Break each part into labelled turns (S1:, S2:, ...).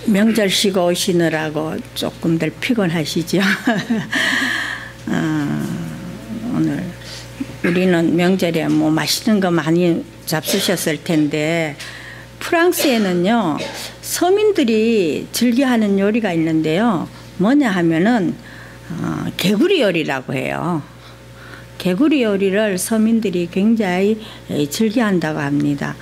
S1: 명절 쉬고 오시느라고 조금들 피곤하시죠? 오늘 우리는 명절에 뭐 맛있는 거 많이 잡수셨을 텐데, 프랑스에는요 서민들이 즐겨하는 요리가 있는데요, 뭐냐 하면은 개구리 요리라고 해요. 개구리 요리를 서민들이 굉장히 즐겨한다고 합니다.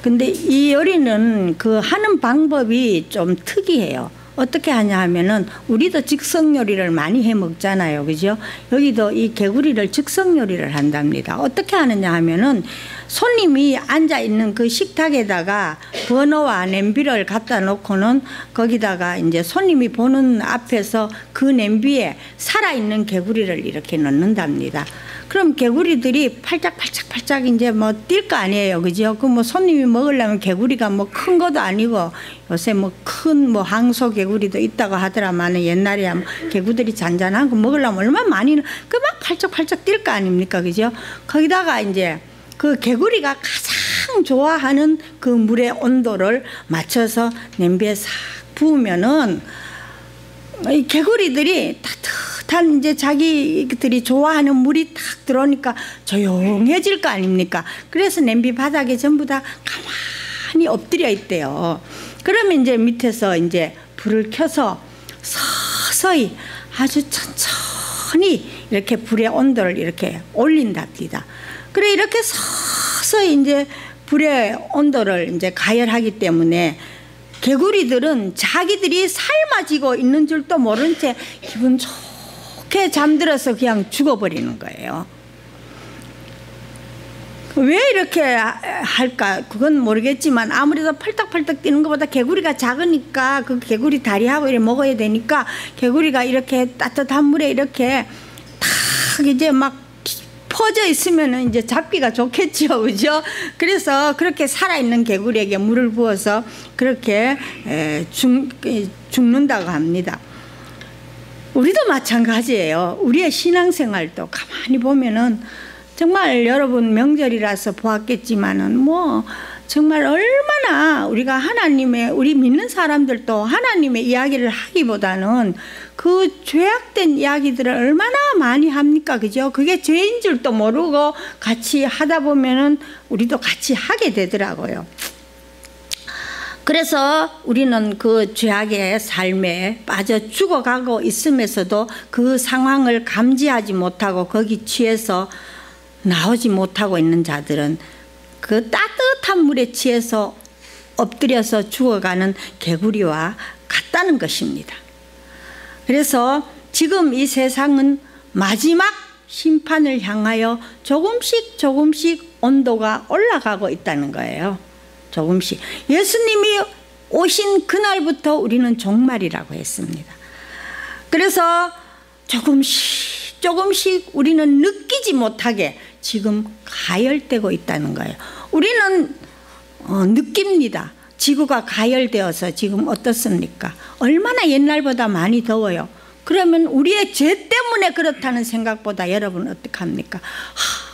S1: 근데 이 요리는 그 하는 방법이 좀 특이해요. 어떻게 하냐 하면은, 우리도 즉석 요리를 많이 해 먹잖아요, 그죠? 여기도 이 개구리를 즉석 요리를 한답니다. 어떻게 하느냐 하면은, 손님이 앉아 있는 그 식탁에다가 버너와 냄비를 갖다 놓고는 거기다가 이제 손님이 보는 앞에서 그 냄비에 살아있는 개구리를 이렇게 넣는답니다. 그럼 개구리들이 팔짝팔짝 이제 뭐 뛸 거 아니에요, 그죠? 그 뭐 손님이 먹으려면 개구리가 뭐 큰 것도 아니고, 요새 뭐 큰 뭐 항소 개구리도 있다고 하더라만, 옛날에 개구들이 잔잔한 거 먹으려면 얼마나 많이 그 막 팔짝팔짝 뛸 거 아닙니까, 그죠? 거기다가 이제 그 개구리가 가장 좋아하는 그 물의 온도를 맞춰서 냄비에 싹 부으면은, 이 개구리들이 따뜻한 이제 자기들이 좋아하는 물이 탁 들어오니까 조용해질 거 아닙니까? 그래서 냄비 바닥에 전부 다 가만히 엎드려 있대요. 그러면 이제 밑에서 이제 불을 켜서 서서히 아주 천천히 이렇게 불의 온도를 이렇게 올린답니다. 그래, 이렇게 서서히 이제 불의 온도를 이제 가열하기 때문에 개구리들은 자기들이 삶아지고 있는 줄도 모른 채 기분 좋게 잠들어서 그냥 죽어버리는 거예요. 왜 이렇게 할까? 그건 모르겠지만, 아무래도 펄떡펄떡 뛰는 것보다 개구리가 작으니까 그 개구리 다리하고 이렇게 먹어야 되니까, 개구리가 이렇게 따뜻한 물에 이렇게 탁 이제 막 퍼져 있으면은 이제 잡기가 좋겠죠, 그죠? 그래서 그렇게 살아있는 개구리에게 물을 부어서 그렇게 죽는다고 합니다. 우리도 마찬가지예요. 우리의 신앙생활도 가만히 보면은, 정말 여러분 명절이라서 보았겠지만은 뭐 정말 얼마나 우리가 하나님의, 우리 믿는 사람들도 하나님의 이야기를 하기보다는 그 죄악된 이야기들을 얼마나 많이 합니까, 그죠? 그게 죄인 줄도 모르고 같이 하다 보면은 우리도 같이 하게 되더라고요. 그래서 우리는 그 죄악의 삶에 빠져 죽어가고 있으면서도 그 상황을 감지하지 못하고 거기 취해서 나오지 못하고 있는 자들은 그 따뜻한 물에 취해서 엎드려서 죽어가는 개구리와 같다는 것입니다. 그래서 지금 이 세상은 마지막 심판을 향하여 조금씩 온도가 올라가고 있다는 거예요. 조금씩. 예수님이 오신 그날부터 우리는 종말이라고 했습니다. 그래서 조금씩 우리는 느끼지 못하게 지금 가열되고 있다는 거예요. 우리는 느낍니다. 지구가 가열되어서 지금 어떻습니까? 얼마나 옛날보다 많이 더워요. 그러면 우리의 죄 때문에 그렇다는 생각보다 여러분 어떡합니까?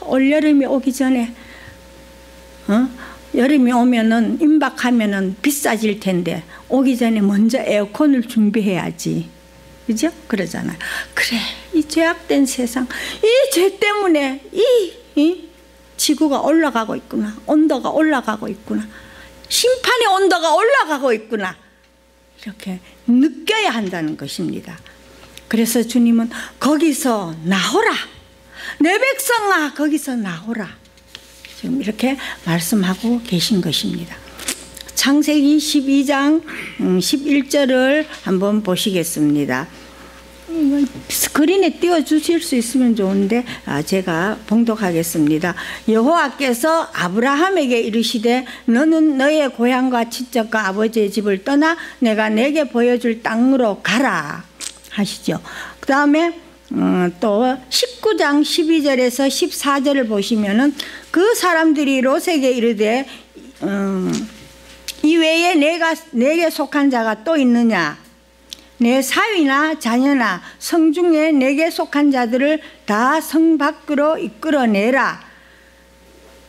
S1: 올여름이 오기 전에 여름이 오면은 임박하면은 비싸질 텐데 오기 전에 먼저 에어컨을 준비해야지, 그죠? 그러잖아요. 그래, 이 죄악된 세상, 이 죄 때문에 이 지구가 올라가고 있구나, 온도가 올라가고 있구나, 심판의 온도가 올라가고 있구나, 이렇게 느껴야 한다는 것입니다. 그래서 주님은 거기서 나오라, 내 백성아 거기서 나오라, 지금 이렇게 말씀하고 계신 것입니다. 창세기 12장 11절을 한번 보시겠습니다. 스크린에 띄워주실 수 있으면 좋은데 제가 봉독하겠습니다. 여호와께서 아브라함에게 이르시되 너는 너의 고향과 친척과 아버지의 집을 떠나 내가 내게 보여줄 땅으로 가라 하시죠. 그 다음에 또 19장 12절에서 14절을 보시면은 그 사람들이 롯에게 이르되 이외에 내게 속한 자가 또 있느냐? 내 사위나 자녀나 성중에 내게 속한 자들을 다 성 밖으로 이끌어내라.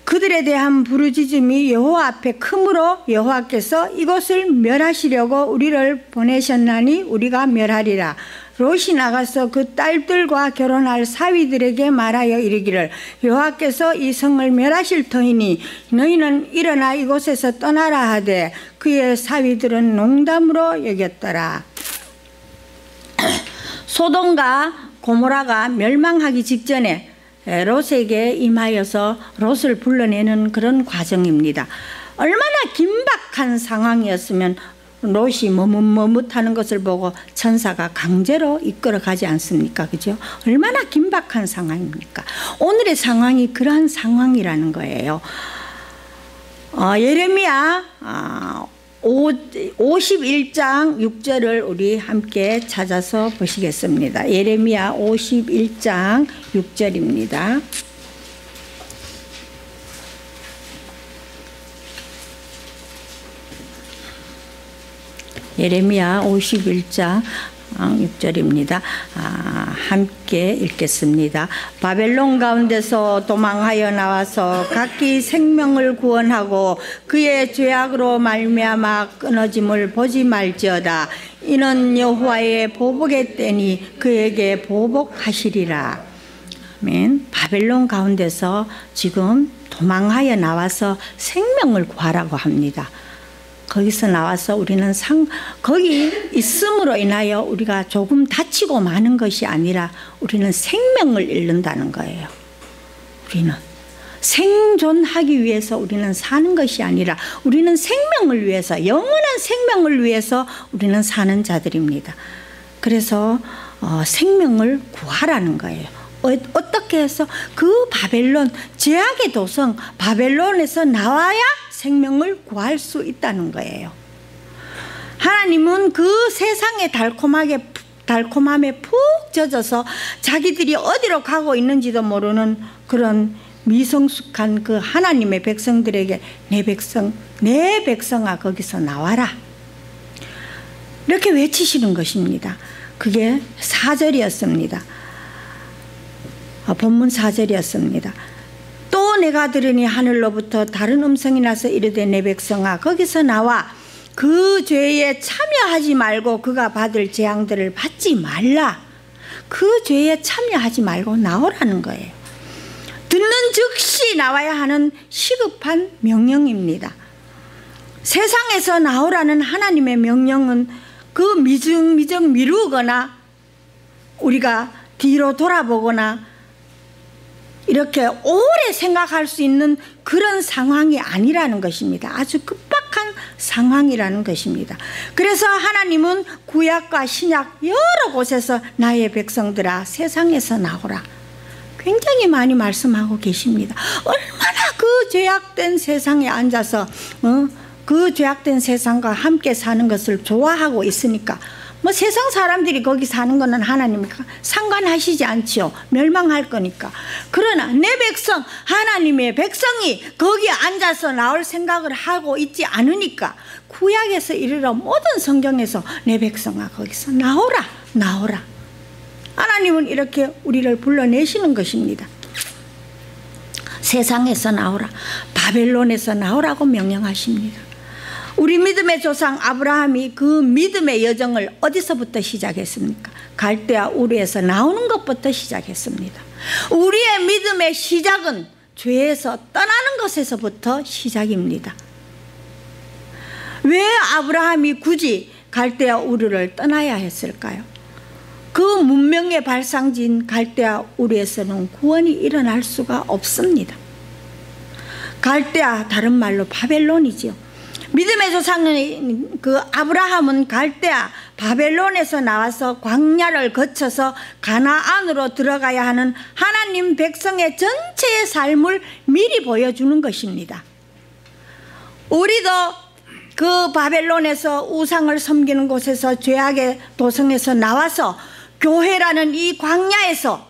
S1: 그들에 대한 부르짖음이 여호와 앞에 크므로 여호와께서 이곳을 멸하시려고 우리를 보내셨나니 우리가 멸하리라. 롯이 나가서 그 딸들과 결혼할 사위들에게 말하여 이르기를 여호와께서 이 성을 멸하실 터이니 너희는 일어나 이곳에서 떠나라 하되 그의 사위들은 농담으로 여겼더라. 소돔과 고모라가 멸망하기 직전에 롯에게 임하여서 롯을 불러내는 그런 과정입니다. 얼마나 긴박한 상황이었으면 롯이 머뭇머뭇하는 것을 보고 천사가 강제로 이끌어 가지 않습니까? 그죠? 얼마나 긴박한 상황입니까? 오늘의 상황이 그러한 상황이라는 거예요. 예레미야 51장 6절을 우리 함께 찾아서 보시겠습니다. 예레미야 51장 6절입니다. 예레미야 51장 6절입니다. 함께 읽겠습니다. 바벨론 가운데서 도망하여 나와서 각기 생명을 구원하고 그의 죄악으로 말미암아 끊어짐을 보지 말지어다. 이는 여호와의 보복의 때니 그에게 보복하시리라. 아멘. 바벨론 가운데서 지금 도망하여 나와서 생명을 구하라고 합니다. 거기서 나와서 우리는 거기 있음으로 인하여 우리가 조금 다치고 마는 것이 아니라 우리는 생명을 잃는다는 거예요. 우리는 생존하기 위해서 우리는 사는 것이 아니라 우리는 생명을 위해서, 영원한 생명을 위해서 우리는 사는 자들입니다. 그래서 생명을 구하라는 거예요. 어떻게 해서 그 바벨론, 죄악의 도성 바벨론에서 나와야 생명을 구할 수 있다는 거예요. 하나님은 그 세상의 달콤함에 푹 젖어서 자기들이 어디로 가고 있는지도 모르는 그런 미성숙한 그 하나님의 백성들에게 내 백성아 거기서 나와라, 이렇게 외치시는 것입니다. 그게 4절이었습니다. 본문 4절이었습니다. 또 내가 들으니 하늘로부터 다른 음성이 나서 이르되 내 백성아 거기서 나와 그 죄에 참여하지 말고 그가 받을 재앙들을 받지 말라. 그 죄에 참여하지 말고 나오라는 거예요. 듣는 즉시 나와야 하는 시급한 명령입니다. 세상에서 나오라는 하나님의 명령은 그 미증미증 미루거나 우리가 뒤로 돌아보거나 이렇게 오래 생각할 수 있는 그런 상황이 아니라는 것입니다. 아주 급박한 상황이라는 것입니다. 그래서 하나님은 구약과 신약 여러 곳에서 나의 백성들아 세상에서 나오라, 굉장히 많이 말씀하고 계십니다. 얼마나 그 죄악된 세상에 앉아서 그 죄악된 세상과 함께 사는 것을 좋아하고 있으니까 세상 사람들이 거기 사는 거는 하나님이 상관하시지 않지요. 멸망할 거니까. 그러나 내 백성, 하나님의 백성이 거기에 앉아서 나올 생각을 하고 있지 않으니까 구약에서 이르러 모든 성경에서 내 백성아 거기서 나오라. 하나님은 이렇게 우리를 불러내시는 것입니다. 세상에서 나오라, 바벨론에서 나오라고 명령하십니다. 우리 믿음의 조상 아브라함이 그 믿음의 여정을 어디서부터 시작했습니까? 갈대아 우르에서 나오는 것부터 시작했습니다. 우리의 믿음의 시작은 죄에서 떠나는 것에서부터 시작입니다. 왜 아브라함이 굳이 갈대아 우르를 떠나야 했을까요? 그 문명의 발상지인 갈대아 우르에서는 구원이 일어날 수가 없습니다. 갈대아, 다른 말로 바벨론이지요. 믿음의 조상인 그 아브라함은 갈대아 바벨론에서 나와서 광야를 거쳐서 가나안으로 들어가야 하는 하나님 백성의 전체의 삶을 미리 보여주는 것입니다. 우리도 그 바벨론에서 우상을 섬기는 곳에서 죄악의 도성에서 나와서 교회라는 이 광야에서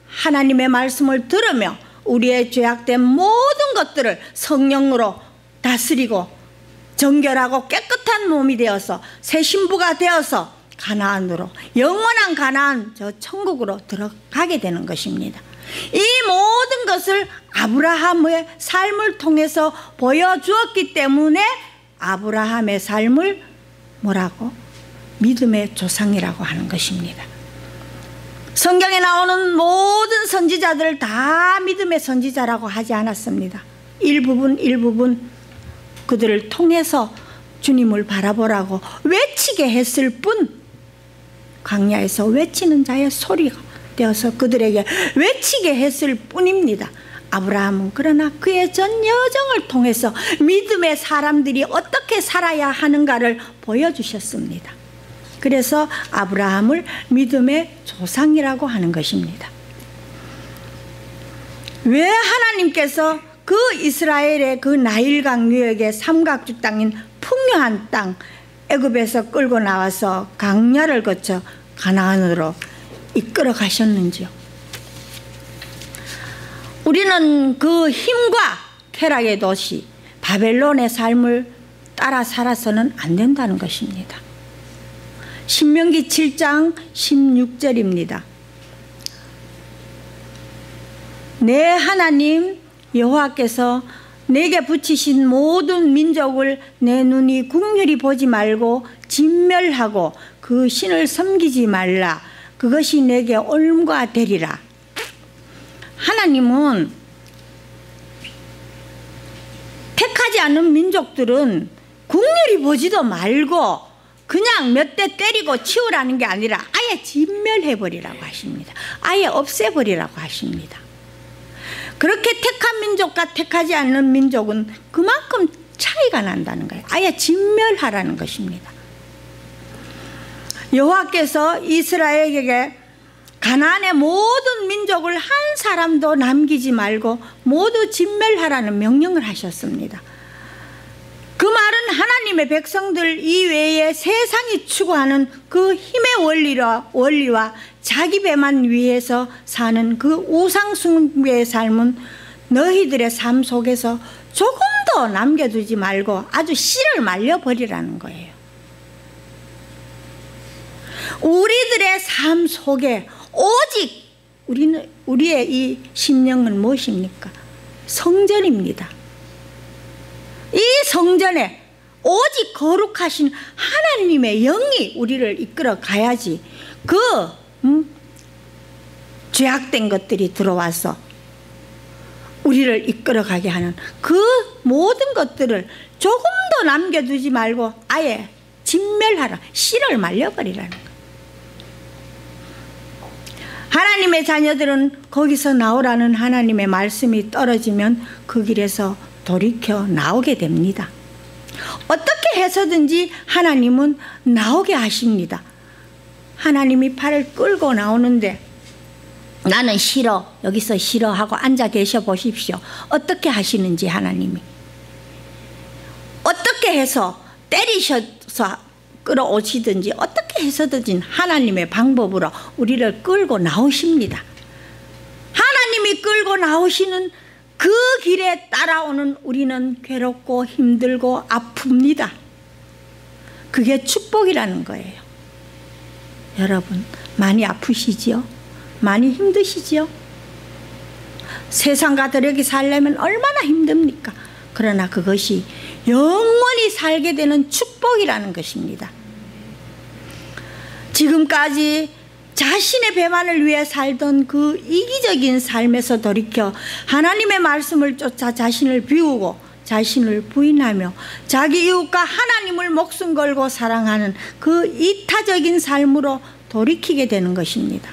S1: 하나님의 말씀을 들으며 우리의 죄악된 모든 것들을 성령으로 다스리고 정결하고 깨끗한 몸이 되어서 새 신부가 되어서 가나안으로, 영원한 가나안, 저 천국으로 들어가게 되는 것입니다. 이 모든 것을 아브라함의 삶을 통해서 보여주었기 때문에 아브라함의 삶을 뭐라고? 믿음의 조상이라고 하는 것입니다. 성경에 나오는 모든 선지자들을 다 믿음의 선지자라고 하지 않았습니다. 일부분 그들을 통해서 주님을 바라보라고 외치게 했을 뿐, 광야에서 외치는 자의 소리가 되어서 그들에게 외치게 했을 뿐입니다. 아브라함은 그러나 그의 전 여정을 통해서 믿음의 사람들이 어떻게 살아야 하는가를 보여주셨습니다. 그래서 아브라함을 믿음의 조상이라고 하는 것입니다. 왜 하나님께서 그 이스라엘의 그 나일강 유역의 삼각주 땅인 풍요한 땅 애굽에서 끌고 나와서 광야를 거쳐 가나안으로 이끌어 가셨는지요? 우리는 그 힘과 쾌락의 도시 바벨론의 삶을 따라 살아서는 안 된다는 것입니다. 신명기 7장 16절입니다. 내 하나님 여호와께서 내게 붙이신 모든 민족을 내 눈이 국률이 보지 말고 진멸하고 그 신을 섬기지 말라. 그것이 내게 옳음과 되리라. 하나님은 택하지 않은 민족들은 국률이 보지도 말고 그냥 몇 대 때리고 치우라는 게 아니라 아예 진멸해버리라고 하십니다. 아예 없애버리라고 하십니다. 그렇게 택한 민족과 택하지 않는 민족은 그만큼 차이가 난다는 거예요. 아예 진멸하라는 것입니다. 여호와께서 이스라엘에게 가나안의 모든 민족을 한 사람도 남기지 말고 모두 진멸하라는 명령을 하셨습니다. 그 말은 하나님의 백성들 이외에 세상이 추구하는 그 힘의 원리와 자기 배만 위해서 사는 그 우상숭배의 삶은 너희들의 삶 속에서 조금도 남겨두지 말고 아주 씨를 말려버리라는 거예요. 우리들의 삶 속에 오직 우리의 이 심령은 무엇입니까? 성전입니다. 이 성전에 오직 거룩하신 하나님의 영이 우리를 이끌어 가야지 죄악된 것들이 들어와서 우리를 이끌어 가게 하는 그 모든 것들을 조금도 남겨두지 말고 아예 진멸하라, 씨를 말려버리라는 거예요. 하나님의 자녀들은 거기서 나오라는 하나님의 말씀이 떨어지면 그 길에서 돌이켜 나오게 됩니다. 어떻게 해서든지 하나님은 나오게 하십니다. 하나님이 팔을 끌고 나오는데 나는 싫어, 여기서 싫어 하고 앉아 계셔 보십시오. 어떻게 하시는지 하나님이. 어떻게 해서 때리셔서 끌어오시든지 어떻게 해서든지 하나님의 방법으로 우리를 끌고 나오십니다. 하나님이 끌고 나오시는 그 길에 따라오는 우리는 괴롭고 힘들고 아픕니다. 그게 축복이라는 거예요. 여러분 많이 아프시지요? 많이 힘드시지요? 세상과 다르게 살려면 얼마나 힘듭니까? 그러나 그것이 영원히 살게 되는 축복이라는 것입니다. 지금까지 자신의 배만을 위해 살던 그 이기적인 삶에서 돌이켜 하나님의 말씀을 쫓아 자신을 비우고 자신을 부인하며 자기 이웃과 하나님을 목숨 걸고 사랑하는 그 이타적인 삶으로 돌이키게 되는 것입니다.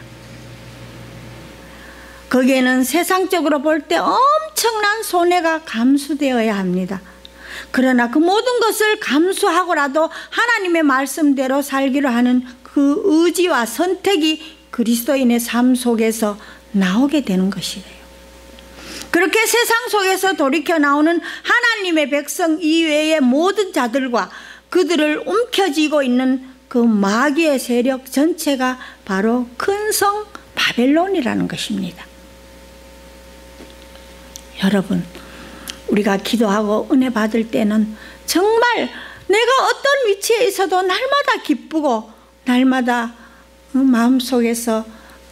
S1: 거기에는 세상적으로 볼 때 엄청난 손해가 감수되어야 합니다. 그러나 그 모든 것을 감수하고라도 하나님의 말씀대로 살기로 하는 그 의지와 선택이 그리스도인의 삶 속에서 나오게 되는 것이에요. 그렇게 세상 속에서 돌이켜 나오는 하나님의 백성 이외의 모든 자들과 그들을 움켜쥐고 있는 그 마귀의 세력 전체가 바로 큰 성 바벨론이라는 것입니다. 여러분, 우리가 기도하고 은혜 받을 때는 정말 내가 어떤 위치에 있어도 날마다 기쁘고 날마다 마음속에서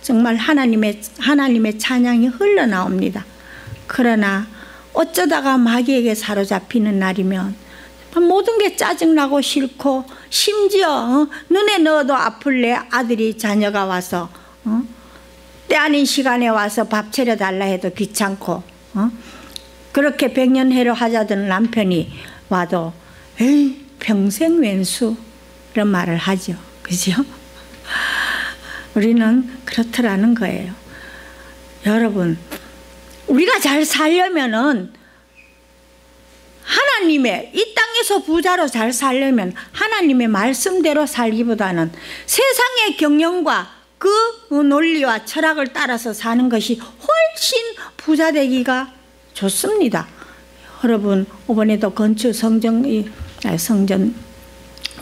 S1: 정말 하나님의 찬양이 흘러나옵니다. 그러나 어쩌다가 마귀에게 사로잡히는 날이면 모든 게 짜증나고 싫고, 심지어 눈에 넣어도 아플래 아들이 자녀가 와서 때 아닌 시간에 와서 밥 차려달라 해도 귀찮고, 그렇게 백년해로 하자던 남편이 와도 에이 평생 왼수 이런 말을 하죠. 그죠? 우리는 그렇더라는 거예요. 여러분, 우리가 잘 살려면은 하나님의, 이 땅에서 부자로 잘 살려면 하나님의 말씀대로 살기보다는 세상의 경영과 그 논리와 철학을 따라서 사는 것이 훨씬 부자 되기가 좋습니다. 여러분, 이번에도 성전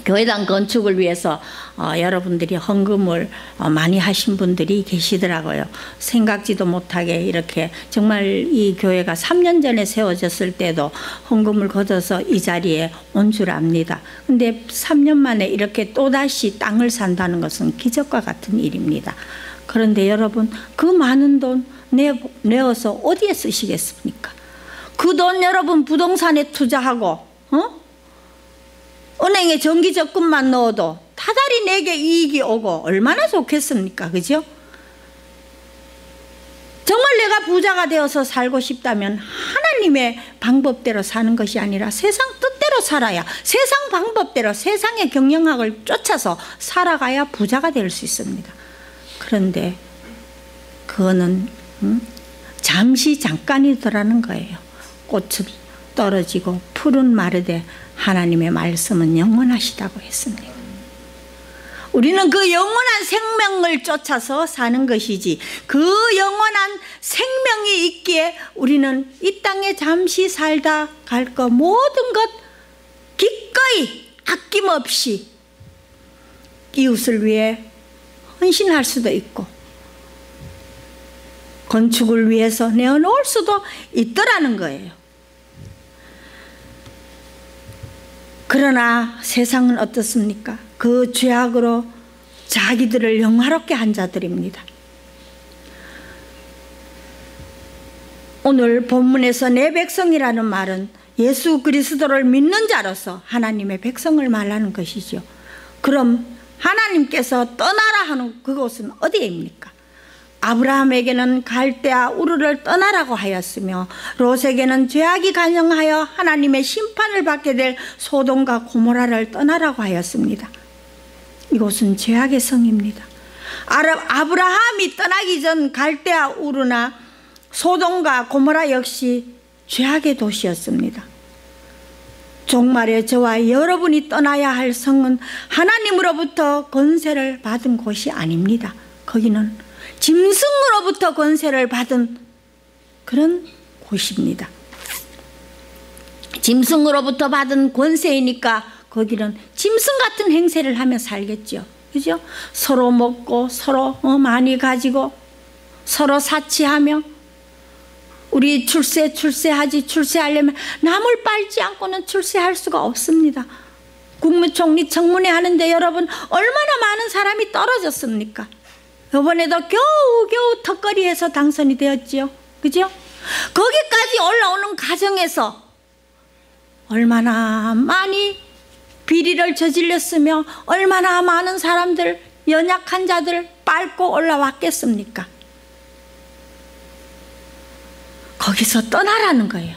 S1: 교회당 건축을 위해서 여러분들이 헌금을 많이 하신 분들이 계시더라고요. 생각지도 못하게 이렇게, 정말 이 교회가 3년 전에 세워졌을 때도 헌금을 걷어서 이 자리에 온 줄 압니다. 근데 3년 만에 이렇게 또다시 땅을 산다는 것은 기적과 같은 일입니다. 그런데 여러분, 그 많은 돈 내어서 어디에 쓰시겠습니까? 그 돈 여러분 부동산에 투자하고 은행에 정기적금만 넣어도 타다리 내게 이익이 오고 얼마나 좋겠습니까? 그죠? 정말 내가 부자가 되어서 살고 싶다면 하나님의 방법대로 사는 것이 아니라 세상 뜻대로 살아야, 세상 방법대로 세상의 경영학을 쫓아서 살아가야 부자가 될 수 있습니다. 그런데 그거는 잠시 잠깐이더라는 거예요. 꽃은 떨어지고 풀은 마르되 하나님의 말씀은 영원하시다고 했습니다. 우리는 그 영원한 생명을 쫓아서 사는 것이지, 그 영원한 생명이 있기에 우리는 이 땅에 잠시 살다 갈 것 모든 것 기꺼이 아낌없이 이웃을 위해 헌신할 수도 있고 건축을 위해서 내어놓을 수도 있더라는 거예요. 그러나 세상은 어떻습니까? 그 죄악으로 자기들을 영화롭게 한 자들입니다. 오늘 본문에서 내 백성이라는 말은 예수 그리스도를 믿는 자로서 하나님의 백성을 말하는 것이죠. 그럼 하나님께서 떠나라 하는 그곳은 어디입니까? 아브라함에게는 갈대아 우르를 떠나라고 하였으며, 롯에게는 죄악이 간영하여 하나님의 심판을 받게 될 소돔과 고모라를 떠나라고 하였습니다. 이곳은 죄악의 성입니다. 아브라함이 떠나기 전 갈대아 우르나 소돔과 고모라 역시 죄악의 도시였습니다. 종말에 저와 여러분이 떠나야 할 성은 하나님으로부터 권세를 받은 곳이 아닙니다. 거기는 짐승으로부터 권세를 받은 그런 곳입니다. 짐승으로부터 받은 권세이니까 거기는 짐승 같은 행세를 하며 살겠죠. 그죠? 서로 먹고 서로 많이 가지고 서로 사치하며, 우리 출세하려면 남을 빨지 않고는 출세할 수가 없습니다. 국무총리 청문회 하는데 여러분 얼마나 많은 사람이 떨어졌습니까? 이번에도 겨우 턱걸이해서 당선이 되었지요. 그죠? 거기까지 올라오는 과정에서 얼마나 많이 비리를 저질렀으며 얼마나 많은 사람들, 연약한 자들 빨고 올라왔겠습니까? 거기서 떠나라는 거예요.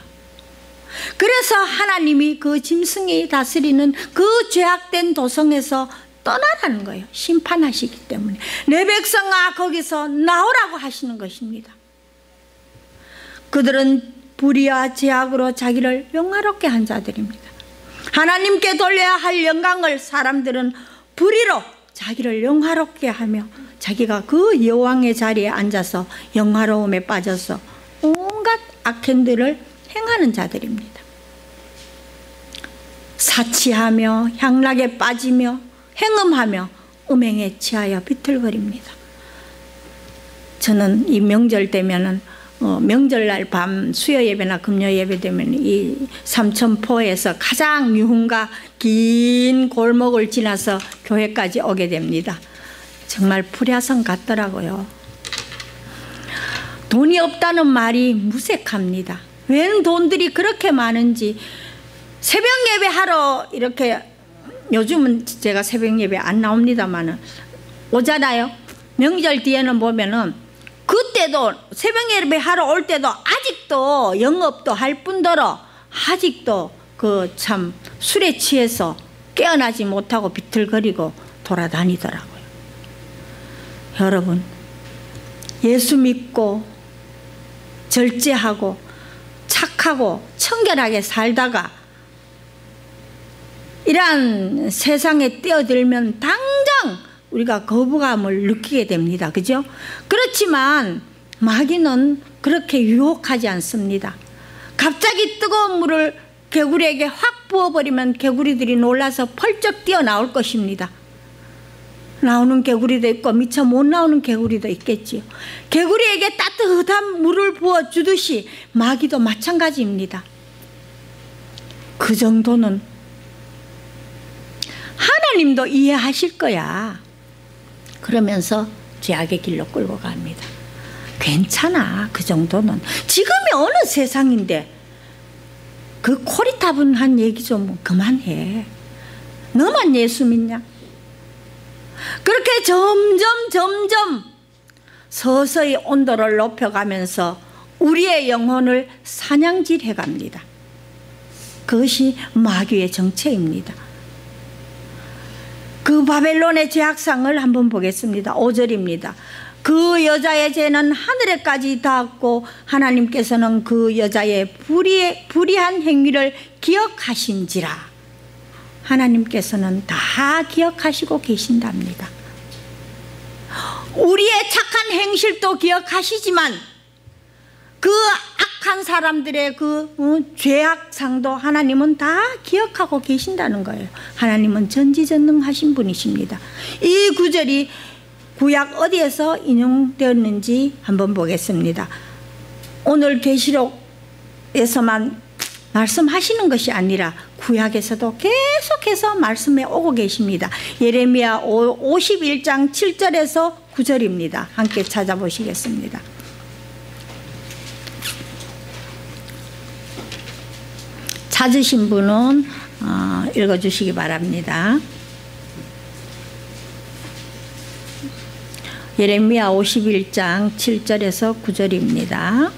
S1: 그래서 하나님이 그 짐승이 다스리는 그 죄악된 도성에서 떠나라는 거예요. 심판하시기 때문에. 내 백성아 거기서 나오라고 하시는 것입니다. 그들은 불의와 죄악으로 자기를 영화롭게 한 자들입니다. 하나님께 돌려야 할 영광을 사람들은 불의로 자기를 영화롭게 하며 자기가 그 여왕의 자리에 앉아서 영화로움에 빠져서 온갖 악행들을 행하는 자들입니다. 사치하며 향락에 빠지며 행음하며 음행에 취하여 비틀거립니다. 저는 이 명절 되면은 명절날 밤 수요 예배나 금요 예배 되면 이 삼천포에서 가장 유흥가 긴 골목을 지나서 교회까지 오게 됩니다. 정말 불야성 같더라고요. 돈이 없다는 말이 무색합니다. 웬 돈들이 그렇게 많은지. 새벽 예배 하러 이렇게, 요즘은 제가 새벽 예배 안 나옵니다만은 오잖아요. 명절 뒤에는 보면은 그때도 새벽 예배 하러 올 때도 아직도 영업도 할 뿐더러 아직도 그 참 술에 취해서 깨어나지 못하고 비틀거리고 돌아다니더라고요. 여러분, 예수 믿고 절제하고 착하고 청결하게 살다가 이러한 세상에 뛰어들면 당장 우리가 거부감을 느끼게 됩니다. 그죠? 그렇지만 마귀는 그렇게 유혹하지 않습니다. 갑자기 뜨거운 물을 개구리에게 확 부어버리면 개구리들이 놀라서 펄쩍 뛰어나올 것입니다. 나오는 개구리도 있고 미처 못 나오는 개구리도 있겠지요. 개구리에게 따뜻한 물을 부어주듯이 마귀도 마찬가지입니다. 그 정도는 하나님도 이해하실 거야. 그러면서 죄악의 길로 끌고 갑니다. 괜찮아, 그 정도는. 지금이 어느 세상인데 그 코리타분한 얘기 좀 그만해. 너만 예수 믿냐? 그렇게 점점 서서히 온도를 높여가면서 우리의 영혼을 사냥질해 갑니다. 그것이 마귀의 정체입니다. 그 바벨론의 죄악상을 한번 보겠습니다. 5절입니다. 그 여자의 죄는 하늘에까지 닿았고 하나님께서는 그 여자의 불의한 행위를 기억하신지라. 하나님께서는 다 기억하시고 계신답니다. 우리의 착한 행실도 기억하시지만 그 악한 사람들의 그 죄악상도 하나님은 다 기억하고 계신다는 거예요. 하나님은 전지전능하신 분이십니다. 이 구절이 구약 어디에서 인용되었는지 한번 보겠습니다. 오늘 계시록에서만 말씀하시는 것이 아니라 구약에서도 계속해서 말씀해 오고 계십니다. 예레미야 51장 7절에서 9절입니다. 함께 찾아보시겠습니다. 찾으신 분은 읽어주시기 바랍니다. 예레미야 51장 7절에서 9절입니다.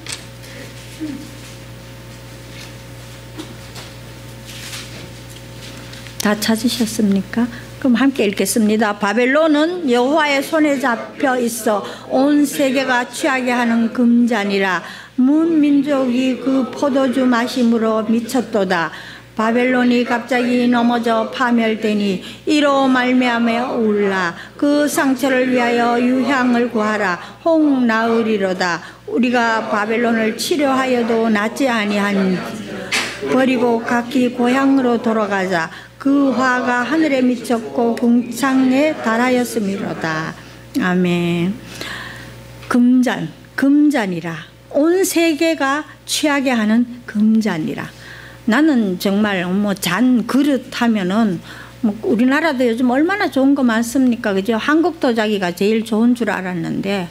S1: 다 찾으셨습니까? 그럼 함께 읽겠습니다. 바벨론은 여호와의 손에 잡혀 있어 온 세계가 취하게 하는 금잔이라. 문 민족이 그 포도주 마심으로 미쳤도다. 바벨론이 갑자기 넘어져 파멸되니 이로 말미암아 울라. 그 상처를 위하여 유향을 구하라. 홍 나으리로다. 우리가 바벨론을 치료하여도 낫지 아니하니 버리고 각기 고향으로 돌아가자. 그 화가 하늘에 미쳤고 궁창에 달하였음이로다. 아멘. 금잔이라. 온 세계가 취하게 하는 금잔이라. 나는 정말 잔 그릇 하면은 우리나라도 요즘 얼마나 좋은 거 많습니까? 그죠? 한국 도자기가 제일 좋은 줄 알았는데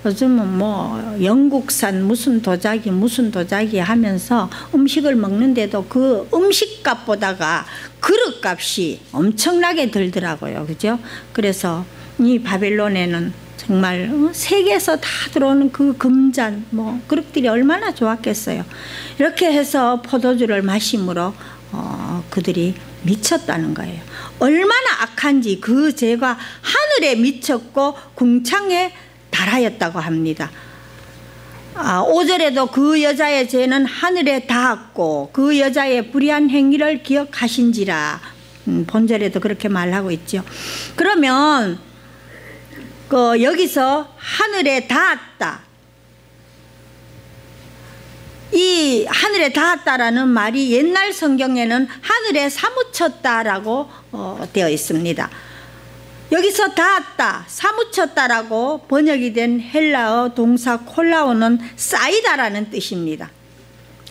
S1: 요즘은 영국산 무슨 도자기 하면서 음식을 먹는데도 그 음식값보다가 그릇값이 엄청나게 들더라고요. 그죠? 그래서 이 바벨론에는 정말 세계에서 다 들어오는 그 금잔 그릇들이 얼마나 좋았겠어요. 이렇게 해서 포도주를 마심으로 그들이 미쳤다는 거예요. 얼마나 악한지 그 죄가 하늘에 미쳤고 궁창에 달하였다고 합니다. 5절에도 그 여자의 죄는 하늘에 닿았고 그 여자의 불의한 행위를 기억하신지라. 본절에도 그렇게 말하고 있죠. 그러면 여기서 하늘에 닿았다. 이 하늘에 닿았다라는 말이 옛날 성경에는 하늘에 사무쳤다라고 되어 있습니다. 여기서 닿았다, 사무쳤다라고 번역이 된 헬라어 동사 콜라오는 쌓이다라는 뜻입니다.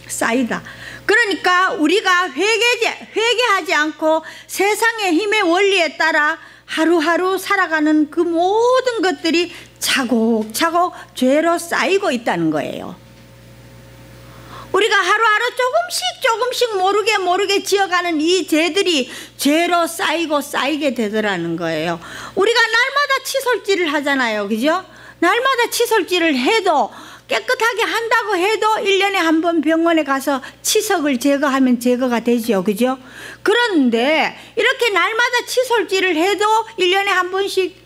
S1: 쌓이다. 그러니까 우리가 회개하지 않고 세상의 힘의 원리에 따라 하루하루 살아가는 그 모든 것들이 차곡차곡 죄로 쌓이고 있다는 거예요. 우리가 하루하루 조금씩 모르게 지어가는 이 죄들이 죄로 쌓이게 되더라는 거예요. 우리가 날마다 칫솔질을 하잖아요. 그죠? 날마다 칫솔질을 해도, 깨끗하게 한다고 해도 1년에 한 번 병원에 가서 치석을 제거하면 제거가 되죠. 그죠? 그런데 이렇게 날마다 칫솔질을 해도 1년에 한 번씩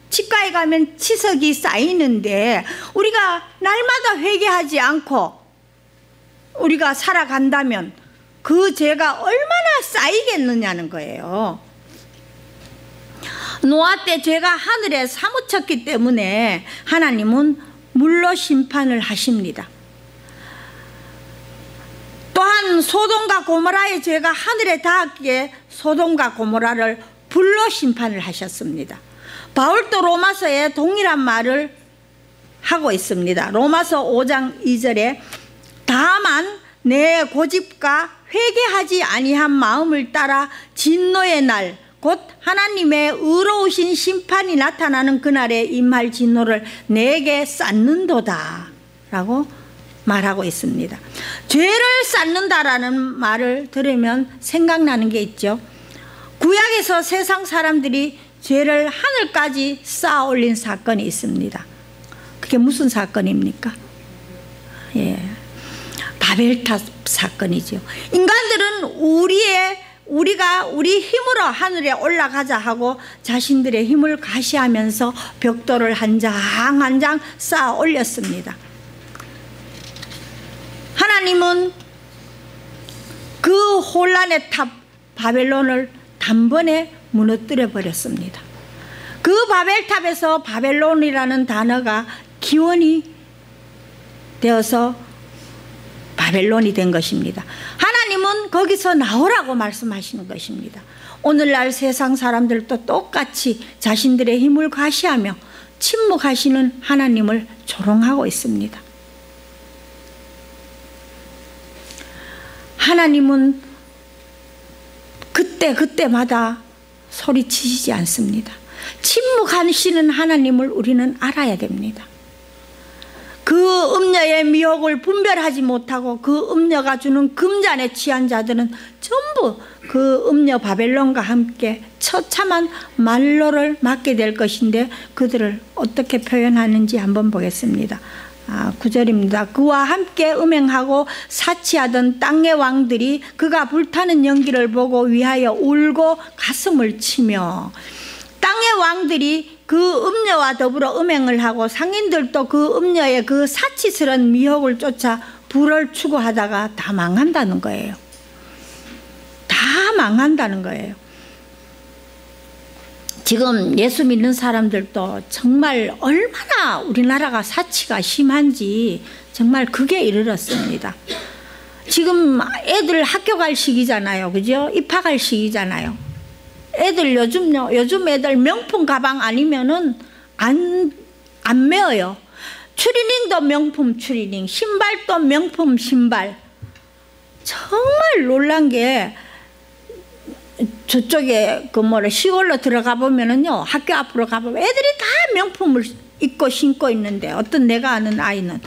S1: 치과에 가면 치석이 쌓이는데, 우리가 날마다 회개하지 않고 우리가 살아간다면 그 죄가 얼마나 쌓이겠느냐는 거예요. 노아 때 죄가 하늘에 사무쳤기 때문에 하나님은 물로 심판을 하십니다. 또한 소돔과 고모라의 죄가 하늘에 닿았기에 소돔과 고모라를 불로 심판을 하셨습니다. 바울도 로마서에 동일한 말을 하고 있습니다. 로마서 5장 2절에 다만 내 고집과 회개하지 아니한 마음을 따라 진노의 날 곧 하나님의 의로우신 심판이 나타나는 그날에 임할 진노를 내게 쌓는도다 라고 말하고 있습니다. 죄를 쌓는다라는 말을 들으면 생각나는 게 있죠. 구약에서 세상 사람들이 죄를 하늘까지 쌓아 올린 사건이 있습니다. 그게 무슨 사건입니까? 바벨탑 사건이죠. 인간들은 우리가 우리 힘으로 하늘에 올라가자 하고 자신들의 힘을 과시하면서 벽돌을 한 장 한 장 쌓아 올렸습니다. 하나님은 그 혼란의 탑 바벨론을 단번에 무너뜨려 버렸습니다. 그 바벨탑에서 바벨론이라는 단어가 기원이 되어서 바벨론이 된 것입니다. 하나님은 거기서 나오라고 말씀하시는 것입니다. 오늘날 세상 사람들도 똑같이 자신들의 힘을 과시하며 침묵하시는 하나님을 조롱하고 있습니다. 하나님은 그때마다 소리치시지 않습니다. 침묵하시는 하나님을 우리는 알아야 됩니다. 그 음녀의 미혹을 분별하지 못하고 그 음녀가 주는 금잔에 취한 자들은 전부 그 음녀 바벨론과 함께 처참한 말로를 맞게 될 것인데, 그들을 어떻게 표현하는지 한번 보겠습니다. 9절입니다. 그와 함께 음행하고 사치하던 땅의 왕들이 그가 불타는 연기를 보고 위하여 울고 가슴을 치며, 땅의 왕들이 그 음녀와 더불어 음행을 하고 상인들도 그 음녀의 그 사치스러운 미혹을 쫓아 부를 추구하다가 다 망한다는 거예요. 다 망한다는 거예요. 지금 예수 믿는 사람들도 정말 얼마나 우리나라가 사치가 심한지 정말 극에 이르렀습니다. 지금 애들 학교 갈 시기잖아요. 그죠? 입학할 시기잖아요. 애들 요즘 애들 명품 가방 아니면은 안 메어요. 추리닝도 명품 추리닝, 신발도 명품 신발. 정말 놀란 게, 저쪽에 시골로 들어가 보면은요, 학교 앞으로 가보면 애들이 다 명품을 입고 신고 있는데, 어떤 내가 아는 아이는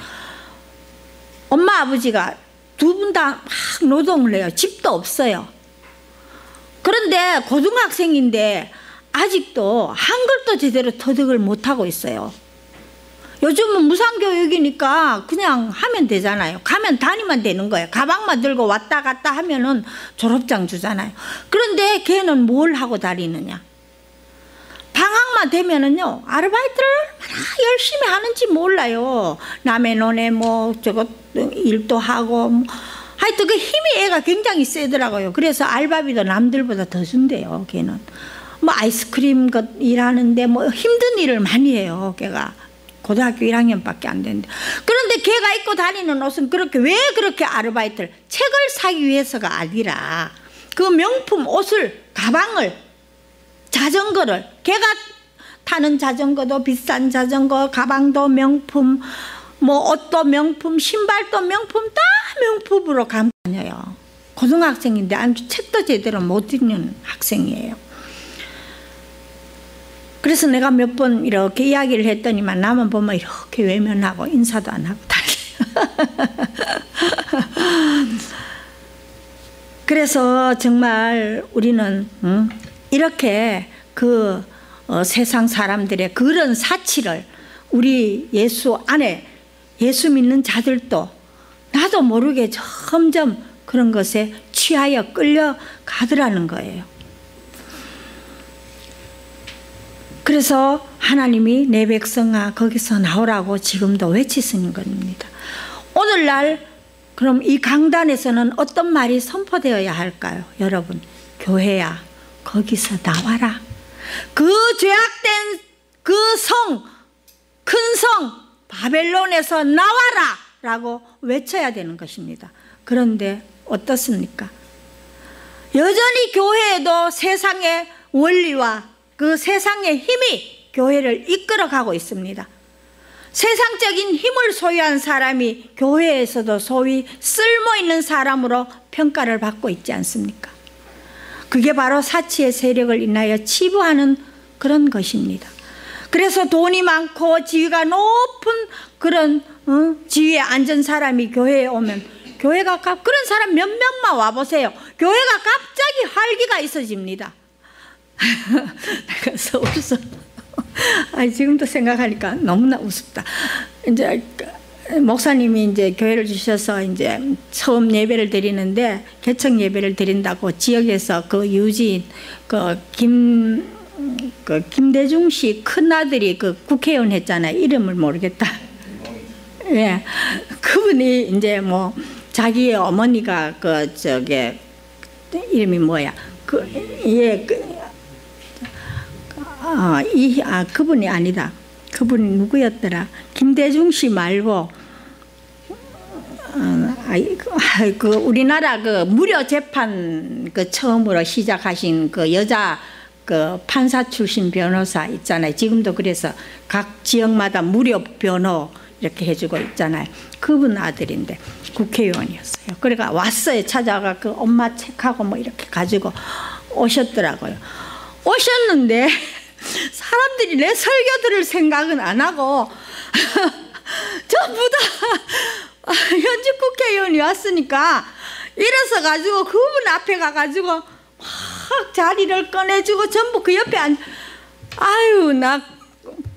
S1: 엄마 아버지가 두 분 다 막 노동을 해요. 집도 없어요. 그런데 고등학생인데 아직도 한글도 제대로 터득을 못하고 있어요. 요즘은 무상교육이니까 그냥 하면 되잖아요. 가면 다니면 되는 거예요. 가방만 들고 왔다 갔다 하면은 졸업장 주잖아요. 그런데 걔는 뭘 하고 다니느냐. 방학만 되면은요, 아르바이트를 얼마나 열심히 하는지 몰라요. 남의 논에 저것 일도 하고, 하여튼 그 힘이 애가 굉장히 세더라고요. 그래서 알바비도 남들보다 더 준대요. 걔는 아이스크림 일하는데 힘든 일을 많이 해요. 걔가 고등학교 1학년밖에 안 되는데. 그런데 걔가 입고 다니는 옷은 왜 그렇게 아르바이트를, 책을 사기 위해서가 아니라 그 명품 옷을, 가방을, 자전거를, 걔가 타는 자전거도 비싼 자전거, 가방도 명품, 옷도 명품, 신발도 명품, 다 명품으로 감고 다녀요. 고등학생인데 아주 책도 제대로 못 읽는 학생이에요. 그래서 내가 몇 번 이렇게 이야기를 했더니만 나만 보면 이렇게 외면하고 인사도 안 하고 달려요. 그래서 정말 우리는 이렇게 그 세상 사람들의 그런 사치를 우리 예수 안에 예수 믿는 자들도 나도 모르게 점점 그런 것에 취하여 끌려가더라는 거예요. 그래서 하나님이 내 백성아 거기서 나오라고 지금도 외치시는 겁니다. 오늘날 그럼 이 강단에서는 어떤 말이 선포되어야 할까요? 여러분, 교회야 거기서 나와라. 그 죄악된 그 성, 큰 성 바벨론에서 나와라 라고 외쳐야 되는 것입니다. 그런데 어떻습니까? 여전히 교회에도 세상의 원리와 그 세상의 힘이 교회를 이끌어가고 있습니다. 세상적인 힘을 소유한 사람이 교회에서도 소위 쓸모있는 사람으로 평가를 받고 있지 않습니까? 그게 바로 사치의 세력을 인하여 치부하는 그런 것입니다. 그래서 돈이 많고 지위가 높은 그런 지위에 앉은 사람이 교회에 오면 교회가 그런 사람 몇 명만 와보세요. 교회가 갑자기 활기가 있어집니다. 내가 서울서 지금도 생각하니까 너무나 우습다. 이제 목사님이 이제 교회를 주셔서 이제 처음 예배를 드리는데 개척 예배를 드린다고 지역에서 그 유진 김대중 씨 큰아들이 그 국회의원 했잖아요. 이름을 모르겠다. 예, 그분이 이제 뭐 자기의 어머니가 이름이 뭐야? 그분이 아니다. 그분이 누구였더라? 김대중 씨 말고 우리나라 그 무료 재판 처음으로 시작하신 그 여자 판사 출신 변호사 있잖아요. 지금도 그래서 각 지역마다 무료 변호 이렇게 해주고 있잖아요. 그분 아들인데 국회의원이었어요. 그러니까 왔어요. 찾아가 그 엄마 책하고 뭐 이렇게 가지고 오셨더라고요. 오셨는데 사람들이 내 설교 들을 생각은 안 하고 전부 다 현직 국회의원이 왔으니까 일어서 가지고 그분 앞에 가가지고 막 자리를 꺼내주고 전부 그 옆에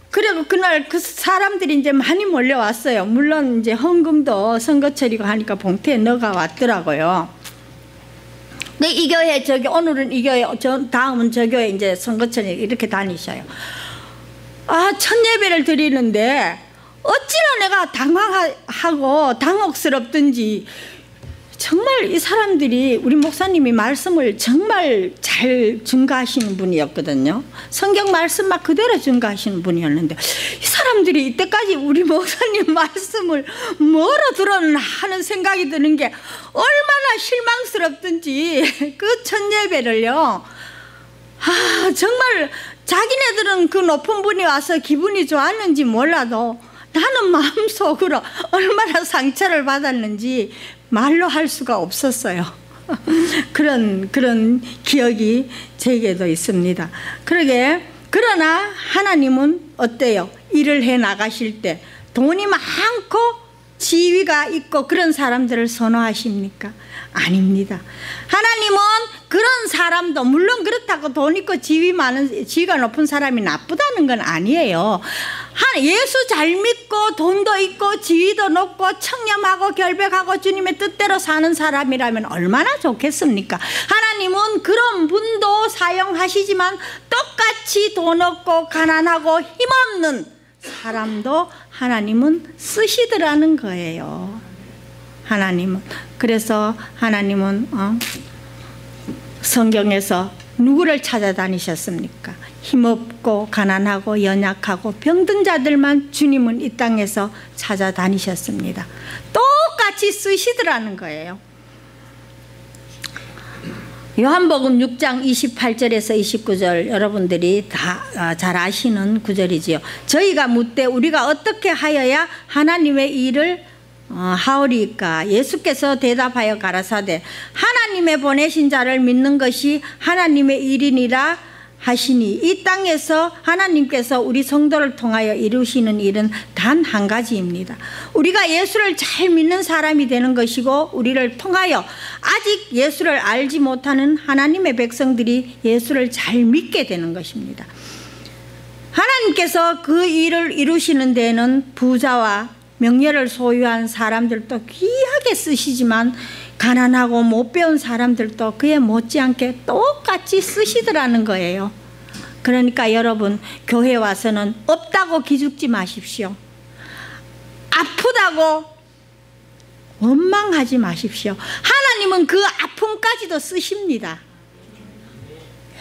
S1: 그리고 그날 그 사람들이 이제 많이 몰려왔어요. 물론 이제 헌금도 선거철이고 하니까 봉투에 넣어가 왔더라고요. 근데 이 교회 오늘은 이 교회 다음은 저 교회 이제 선거철에 이렇게 다니셔요. 첫 예배를 드리는데 어찌나 내가 당황하고 당혹스럽든지 정말 이 사람들이 우리 목사님이 말씀을 정말 잘 증가하시는 분이었거든요. 성경 말씀 막 그대로 증가하시는 분이었는데 이 사람들이 이때까지 우리 목사님 말씀을 뭐로 들었나 하는 생각이 드는 게 얼마나 실망스럽든지 그 첫 예배를요. 정말 자기네들은 그 높은 분이 와서 기분이 좋았는지 몰라도 나는 마음속으로 얼마나 상처를 받았는지 말로 할 수가 없었어요. 그런 기억이 제게도 있습니다. 그러나 하나님은 어때요? 일을 해 나가실 때 돈이 많고 지위가 있고 그런 사람들을 선호하십니까? 아닙니다. 하나님은 그런 사람도 물론 그렇다고 돈 있고 지위가 높은 사람이 나쁘다는 건 아니에요. 예수 잘 믿고 돈도 있고 지위도 높고 청렴하고 결백하고 주님의 뜻대로 사는 사람이라면 얼마나 좋겠습니까? 하나님은 그런 분도 사용하시지만 똑같이 돈 없고 가난하고 힘없는 사람도 하나님은 쓰시더라는 거예요. 그래서 하나님은 성경에서 누구를 찾아다니셨습니까? 힘없고 가난하고 연약하고 병든 자들만 주님은 이 땅에서 찾아다니셨습니다. 똑같이 쓰시더라는 거예요. 요한복음 6장 28절에서 29절 여러분들이 다 잘 아시는 구절이지요. 저희가 묻되 우리가 어떻게 하여야 하나님의 일을 하오리까? 예수께서 대답하여 가라사대 하나님의 보내신 자를 믿는 것이 하나님의 일이니라 하시니 이 땅에서 하나님께서 우리 성도를 통하여 이루시는 일은 단 한 가지입니다. 우리가 예수를 잘 믿는 사람이 되는 것이고 우리를 통하여 아직 예수를 알지 못하는 하나님의 백성들이 예수를 잘 믿게 되는 것입니다. 하나님께서 그 일을 이루시는 데에는 부자와 명예를 소유한 사람들도 귀하게 쓰시지만 가난하고 못 배운 사람들도 그에 못지않게 똑같이 쓰시더라는 거예요. 그러니까 여러분, 교회 와서는 없다고 기죽지 마십시오. 아프다고 원망하지 마십시오. 하나님은 그 아픔까지도 쓰십니다.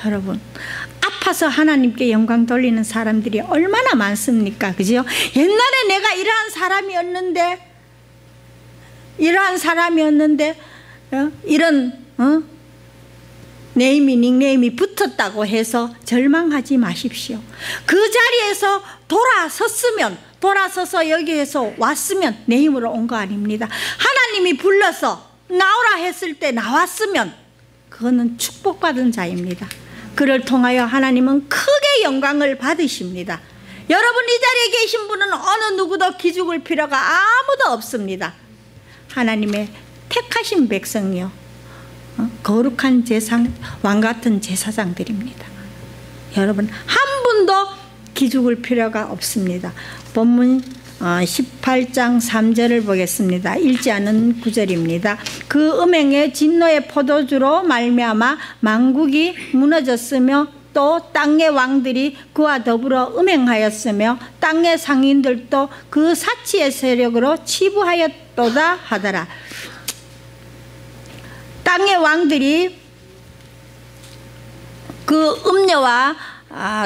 S1: 여러분, 아파서 하나님께 영광 돌리는 사람들이 얼마나 많습니까? 그죠? 옛날에 내가 이러한 사람이었는데 이런 네임이 닉네임이 붙었다고 해서 절망하지 마십시오. 그 자리에서 돌아서서 여기에서 왔으면 내 힘으로 온 거 아닙니다. 하나님이 불러서 나오라 했을 때 나왔으면 그거는 축복받은 자입니다. 그를 통하여 하나님은 크게 영광을 받으십니다. 여러분, 이 자리에 계신 분은 어느 누구도 기죽을 필요가 아무도 없습니다. 하나님의 택하신 백성이요, 거룩한 왕같은 제사장들입니다. 여러분, 한 분도 기죽을 필요가 없습니다. 본문 18장 3절을 보겠습니다. 읽지 않은 9절입니다. 그 음행의 진노의 포도주로 말미암아 만국이 무너졌으며 또 땅의 왕들이 그와 더불어 음행하였으며 땅의 상인들도 그 사치의 세력으로 치부하였도다 하더라. 땅의 왕들이 그 음녀와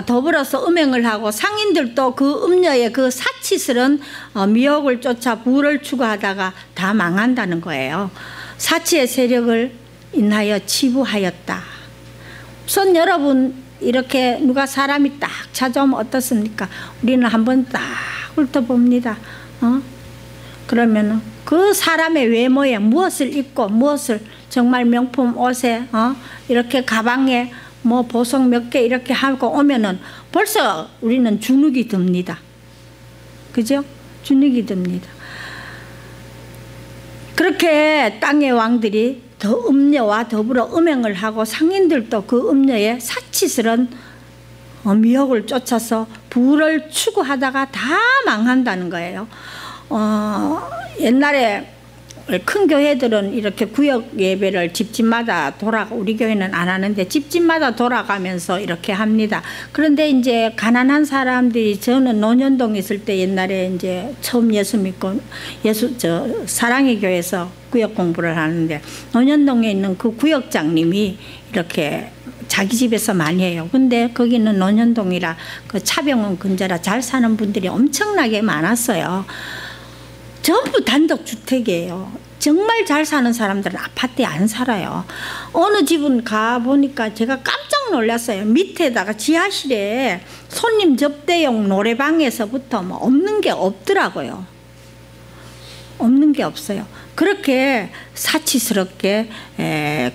S1: 더불어서 음행을 하고 상인들도 그 음녀의 그 사치스런 미혹을 쫓아 부를 추구하다가 다 망한다는 거예요. 사치의 세력을 인하여 치부하였다. 우선 여러분, 이렇게 누가 사람이 딱 찾아오면 어떻습니까? 우리는 한번 딱 훑어봅니다. 그러면 그 사람의 외모에 무엇을 입고 무엇을 정말 명품 옷에 이렇게 가방에 뭐 보석 몇 개 이렇게 하고 오면은 벌써 우리는 주눅이 듭니다. 그죠? 주눅이 듭니다. 그렇게 땅의 왕들이 더 음녀와 더불어 음행을 하고 상인들도 그 음녀의 사치스런 미혹을 쫓아서 부를 추구하다가 다 망한다는 거예요. 옛날에 큰 교회들은 이렇게 구역 예배를 집집마다 우리 교회는 안 하는데 집집마다 돌아가면서 이렇게 합니다. 그런데 이제 가난한 사람들이, 저는 논현동에 있을 때 옛날에 이제 처음 예수 믿고 사랑의 교회에서 구역 공부를 하는데 논현동에 있는 그 구역장님이 이렇게 자기 집에서 많이 해요. 근데 거기는 논현동이라 그 차병원 근처라 잘 사는 분들이 엄청나게 많았어요. 전부 단독주택이에요. 정말 잘 사는 사람들은 아파트에 안 살아요. 어느 집은 가보니까 제가 깜짝 놀랐어요. 밑에다가 지하실에 손님 접대용 노래방에서부터 뭐 없는 게 없더라고요. 없는 게 없어요. 그렇게 사치스럽게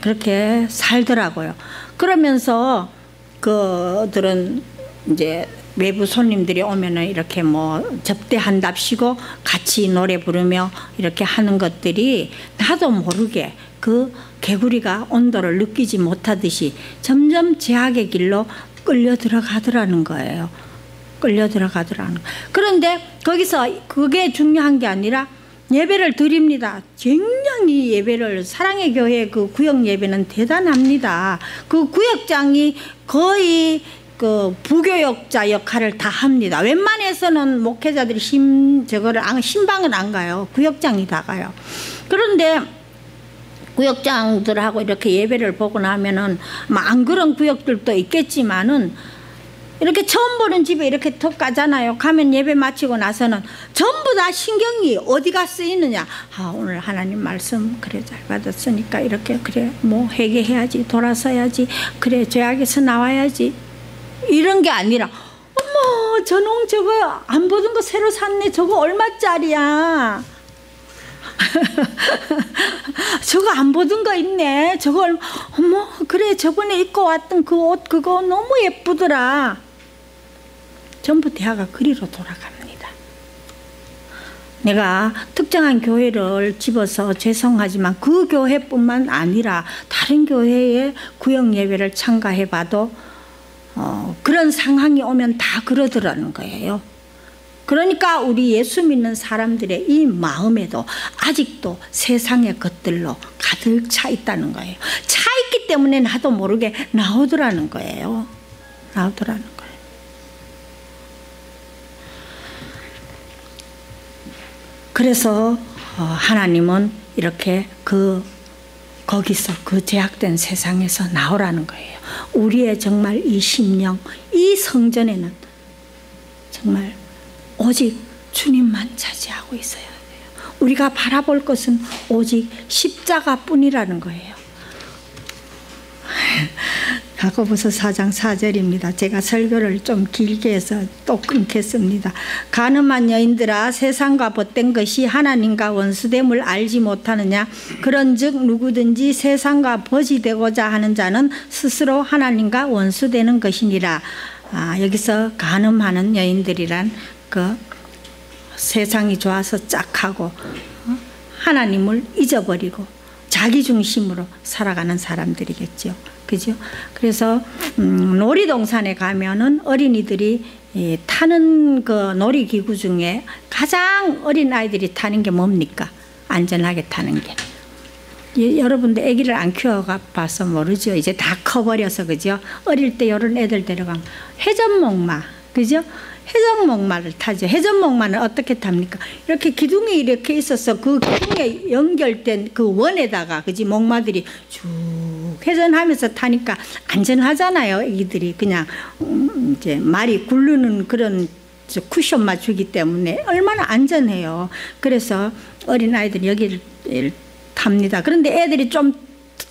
S1: 그렇게 살더라고요. 그러면서 그들은 이제 외부 손님들이 오면은 이렇게 뭐 접대한답시고 같이 노래 부르며 이렇게 하는 것들이 나도 모르게 그 개구리가 온도를 느끼지 못하듯이 점점 제약의 길로 끌려 들어가더라는 거예요. 끌려 들어가더라는 거예요. 그런데 거기서 그게 중요한 게 아니라 예배를 드립니다. 굉장히 예배를, 사랑의 교회 그 구역 예배는 대단합니다. 그 구역장이 거의 그 부교역자 역할을 다 합니다. 웬만해서는 목회자들이 신방은 안 가요. 구역장이 다 가요. 그런데 구역장들하고 이렇게 예배를 보고 나면은 안 그런 구역들도 있겠지만은 이렇게 처음 보는 집에 이렇게 턱 가잖아요. 가면 예배 마치고 나서는 전부 다 신경이 어디가 쓰이느냐. 오늘 하나님 말씀 그래 잘 받았으니까 이렇게 그래 뭐 회개해야지, 돌아서야지, 그래 죄악에서 나와야지, 이런 게 아니라 어머 저놈 저거 안 보던 거 새로 샀네, 저거 얼마짜리야. 저거 안 보던 거 있네. 저걸 어머 그래 저번에 입고 왔던 그 옷 그거 너무 예쁘더라. 전부 대화가 그리로 돌아갑니다. 내가 특정한 교회를 집어서 죄송하지만 그 교회뿐만 아니라 다른 교회의 구역 예배를 참가해봐도 그런 상황이 오면 다 그러더라는 거예요. 그러니까 우리 예수 믿는 사람들의 이 마음에도 아직도 세상의 것들로 가득 차 있다는 거예요. 차 있기 때문에 나도 모르게 나오더라는 거예요. 나오더라는 거예요. 그래서 하나님은 이렇게 거기서 그 제약된 세상에서 나오라는 거예요. 우리의 정말 이 심령, 이 성전에는 정말 오직 주님만 차지하고 있어야 돼요. 우리가 바라볼 것은 오직 십자가뿐이라는 거예요. 야고보서 4장 4절입니다. 제가 설교를 좀 길게 해서 또 끊겠습니다. 가늠한 여인들아 세상과 벗된 것이 하나님과 원수됨을 알지 못하느냐. 그런즉 누구든지 세상과 벗이 되고자 하는 자는 스스로 하나님과 원수되는 것이니라. 여기서 가늠하는 여인들이란 그 세상이 좋아서 짝하고 하나님을 잊어버리고 자기 중심으로 살아가는 사람들이겠죠. 그죠? 그래서 놀이동산에 가면은 어린이들이 타는 그 놀이기구 중에 가장 어린 아이들이 타는 게 뭡니까? 안전하게 타는 게. 여러분들 아기를 안 키워봐서 모르죠. 이제 다 커버려서 그죠? 어릴 때 이런 애들 데려가면 회전목마, 그죠? 회전목마를 타죠. 회전목마는 어떻게 탑니까? 이렇게 기둥이 이렇게 있어서 그 기둥에 연결된 그 원에다가 그지 목마들이 쭉 회전하면서 타니까 안전하잖아요. 애기들이 그냥 이제 말이 굴르는 그런 쿠션 맞추기 때문에 얼마나 안전해요. 그래서 어린 아이들이 여기를 탑니다. 그런데 애들이 좀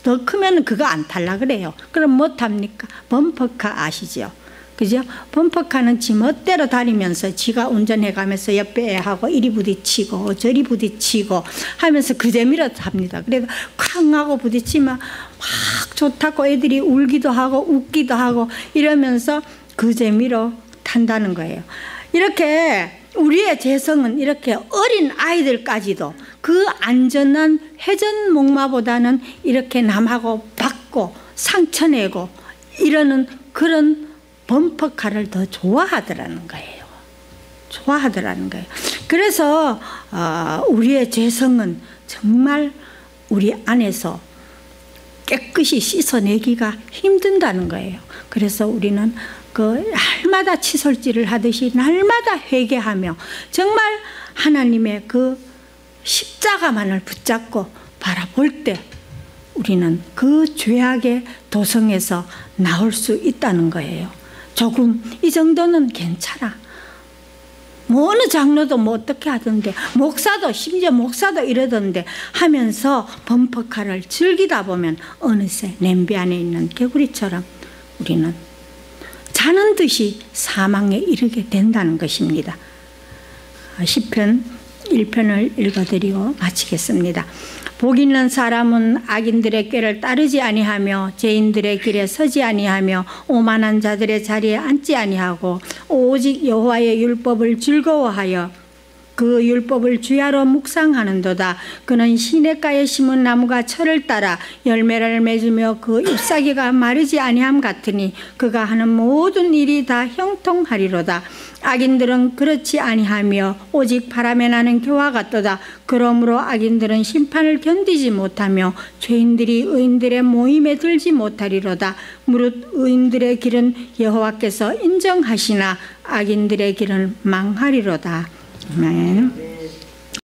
S1: 더 크면 그거 안 탈라 그래요. 그럼 뭐 탑니까? 범퍼카 아시죠? 그죠? 범퍼카는 지 멋대로 다니면서 지가 운전해 가면서 옆에 애하고 이리 부딪히고 저리 부딪히고 하면서 그 재미로 탑니다. 그래도 쾅 하고 부딪히면 막 좋다고 애들이 울기도 하고 웃기도 하고 이러면서 그 재미로 탄다는 거예요. 이렇게 우리의 재성은 이렇게 어린 아이들까지도 그 안전한 회전목마보다는 이렇게 남하고 받고 상처내고 이러는 그런 범퍼카를 더 좋아하더라는 거예요. 좋아하더라는 거예요. 그래서 우리의 죄성은 정말 우리 안에서 깨끗이 씻어내기가 힘든다는 거예요. 그래서 우리는 그 날마다 칫솔질을 하듯이 날마다 회개하며 정말 하나님의 그 십자가만을 붙잡고 바라볼 때 우리는 그 죄악의 도성에서 나올 수 있다는 거예요. 조금 이 정도는 괜찮아. 뭐 어느 장로도 뭐 어떻게 하던데 목사도 심지어 목사도 이러던데 하면서 범퍼카를 즐기다 보면 어느새 냄비 안에 있는 개구리처럼 우리는 자는 듯이 사망에 이르게 된다는 것입니다. 시편 1편을 읽어드리고 마치겠습니다. 복 있는 사람은 악인들의 꾀를 따르지 아니하며 죄인들의 길에 서지 아니하며 오만한 자들의 자리에 앉지 아니하고 오직 여호와의 율법을 즐거워하여 그 율법을 주야로 묵상하는도다. 그는 시냇가에 심은 나무가 철을 따라 열매를 맺으며 그 잎사귀가 마르지 아니함 같으니 그가 하는 모든 일이 다 형통하리로다. 악인들은 그렇지 아니하며 오직 바람에 나는 겨와 같도다. 그러므로 악인들은 심판을 견디지 못하며 죄인들이 의인들의 모임에 들지 못하리로다. 무릇 의인들의 길은 여호와께서 인정하시나 악인들의 길은 망하리로다. 아멘.